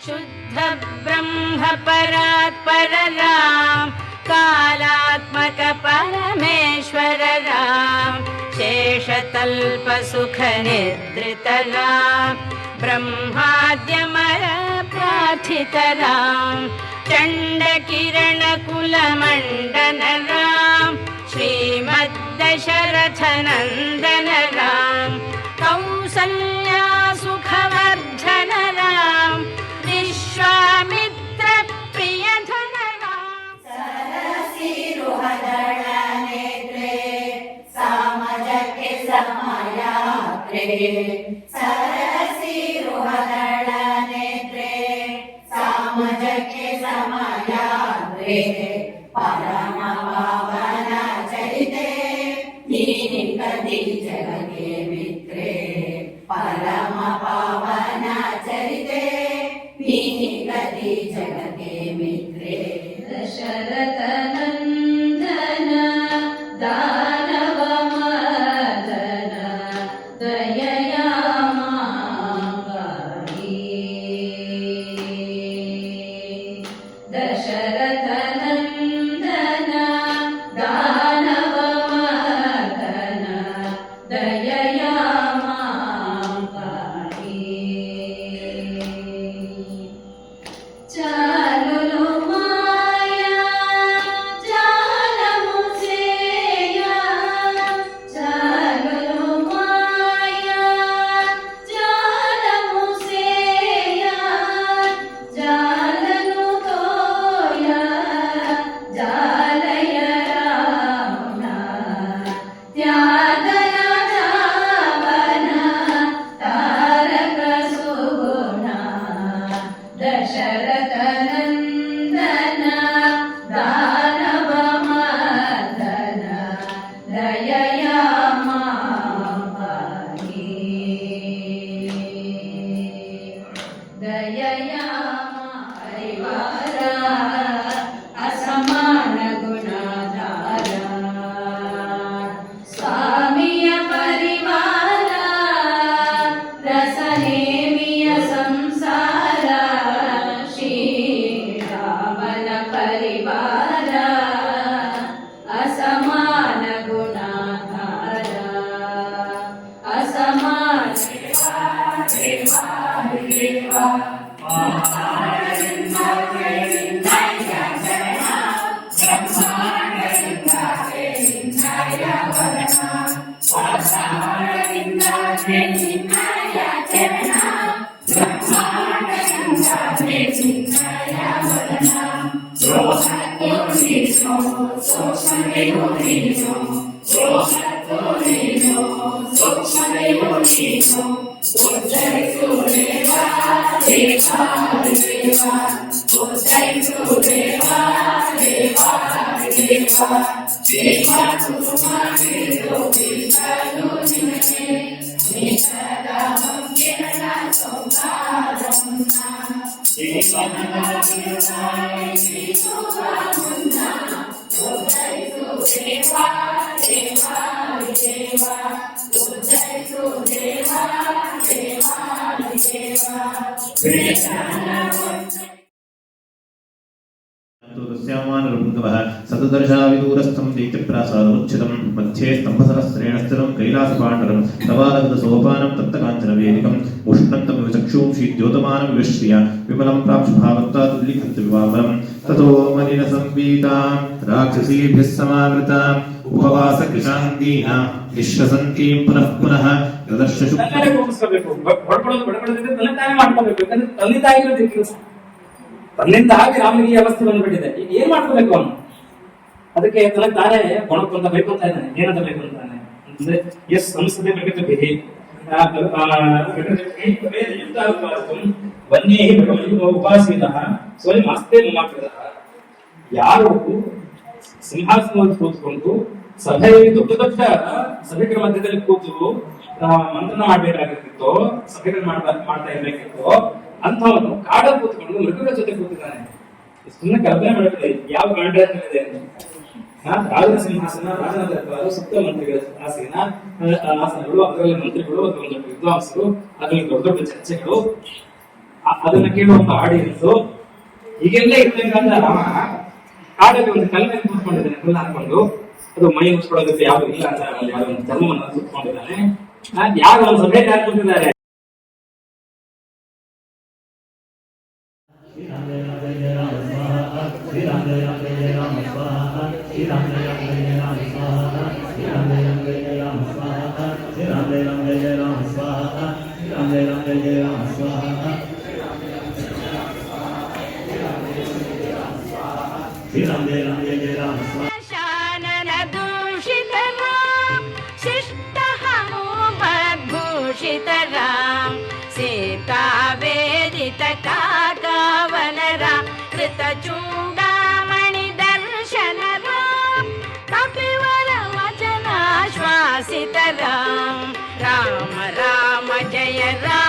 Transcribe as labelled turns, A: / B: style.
A: शुद्ध ब्रह्म परात्पर राम कालात्मक परमेश्वर राम शेषतल्प सुख निद्रित राम ब्रह्माद्यमर प्रार्थित राम चंड किरण कुल मंडन राम श्रीमद्दशरथ नंदन राम कौसल्या सुखवर्धन राम विश्वामित्र प्रियधन राम
B: सरसिरुहदळ नेत्रे सामजके समयाग्रे सरसिरुहदळ नेत्रे सामजके समयाग्रे परम पावन चरिते दीनिकति जगके मित्रे परम पावन चरिते दीनिकति जगके मित्रे दशरथ नंदन दानव मर्दन दयया मांगि दशरथ नंदन दानव मर्दन दयया मांगि चालुनु माया जालमु सेया चालुनु माया जालमु सेया जालनु तोया जालय रामना त्यागन धावन तारक सुगुण दशरथ नंदन दानव मर्दन दयया मांगि दयया परिवार असमान गुणाधार स्वामिय परिवार रसनेमिय संसार श्रीरामन परिवार असमान गुणाधार असमान
C: सतदर्शाविदूरस्थं दैत्यप्रासादमुच्छितं मध्ये स्तम्भसहस्रेण स्थितं कैलासपाण्डरं तवालगतसोपानं तप्तकाञ्चनवेदिकम् उष्णन्तमिव चक्षुं शीद्योतमानं विवश्रिय विमलं प्राप्सुभावत्तादुल्लिखन्तविवामलं ततो मलिनसंवीतां राक्षसीभ्यः समावृताम् उपवासकृशान्दीनां निःश्वसन्तीं पुनः पुनः यदर्शशु
D: ತನ್ನಿಂದ ಆಗಿ ರಾಮನಿಗೆ ಈ ಅವಸ್ಥೆ ಬಂದ್ಬಿಟ್ಟಿದೆ. ಈಗ ಏನ್ ಮಾಡ್ಕೋಬೇಕು ಅವನು? ಅದಕ್ಕೆ ತನಗೆ ತಾನೇ ಕೊಣಕೊಂತ ಬೈಕೊಂತ ಇದ್ದಾನೆ. ಏನಂತ ಬೈಕೊಂತಾನೆ ಅಂದ್ರೆ ಎಸ್ ಸಂಸ್ಥೆ ಪ್ರಗತಿಭಿ ವನ್ಯೇ ಉಪಾಸೀನ ಸ್ವಯಂ ಅಸ್ತೆ ಮಾತ್ರ. ಯಾರು ಸಿಂಹಾಸನದಲ್ಲಿ ಕೂತ್ಕೊಂಡು ಸಭೆಯಲ್ಲಿ ದೊಡ್ಡ ದೊಡ್ಡ ಸಭೆಗಳ ಮಧ್ಯದಲ್ಲಿ ಕೂತು ಮಂತ್ರಣ ಮಾಡ್ಬೇಕಾಗಿತ್ತು, ಸಭೆಗಳು ಮಾಡ್ತಾ ಇರ್ಬೇಕಿತ್ತು, ಅಂಥವನು ಕಾಡ ಕೂತ್ಕೊಂಡು ಮೃಗಗಳ ಜೊತೆ ಕೂತಿದ್ದಾನೆ. ಸುಮ್ಮನೆ ಕಲ್ಪನೆ ಮಾಡಿದ್ರೆ ಯಾವ ಕಾಂಡ ಇದೆ ಅಂತ. ರಾಜನ ಸಿಂಹಾಸನ, ರಾಜನ ದರ್ಬಾರು, ಸಪ್ತ ಮಂತ್ರಿಗಳ ಆಸನಗಳು, ಅದರಲ್ಲಿ ಮಂತ್ರಿಗಳು, ಅದರಲ್ಲಿ ವಿದ್ವಾಂಸರು, ಅದರಲ್ಲಿ ದೊಡ್ಡ ದೊಡ್ಡ ಚರ್ಚೆಗಳು, ಅದನ್ನ ಕೇಳುವಂತ ಆಡಿಯನ್ಸ್ ಈಗೆಲ್ಲ ಇರ್ಬೇಕಂತ ರಾಮ ಕಾಡಲ್ಲಿ ಒಂದು ಕಲ್ಲನ್ನು ಕೂತ್ಕೊಂಡಿದ್ದಾನೆ, ಕಲ್ಲು ಹಾಕೊಂಡು ಅದು ಮೈ ಮುಚ್ಕೊಳ್ಳೋದಕ್ಕೆ ಯಾರು ಇಲ್ಲ ಅಂತ ಯಾರು ಒಂದು ಚರ್ಮವನ್ನು ಸುತ್ಕೊಂಡಿದ್ದಾನೆ. ಯಾರು ಒಂದು ಸಭೆ ಹಾಕಿದ್ದಾರೆ.
A: ಶಾನನ ದೂಷಿತರಾಮ್ ಶಿಷ್ಟಹಮುಪದ್ಭೂಷಿತರಾಮ್ ಸೀತಾ ವೇದಿತ ಕಾಕಾವನರಾಮ್ ಕೃತಚೂಡಾಮಣಿ ದರ್ಶನರಾಮ್ ಕಪಿವರ ವಚನಾಶ್ವಾಸಿತರಾಮ್ ರಾಮ ರಾಮ ಜಯ ರಾಮ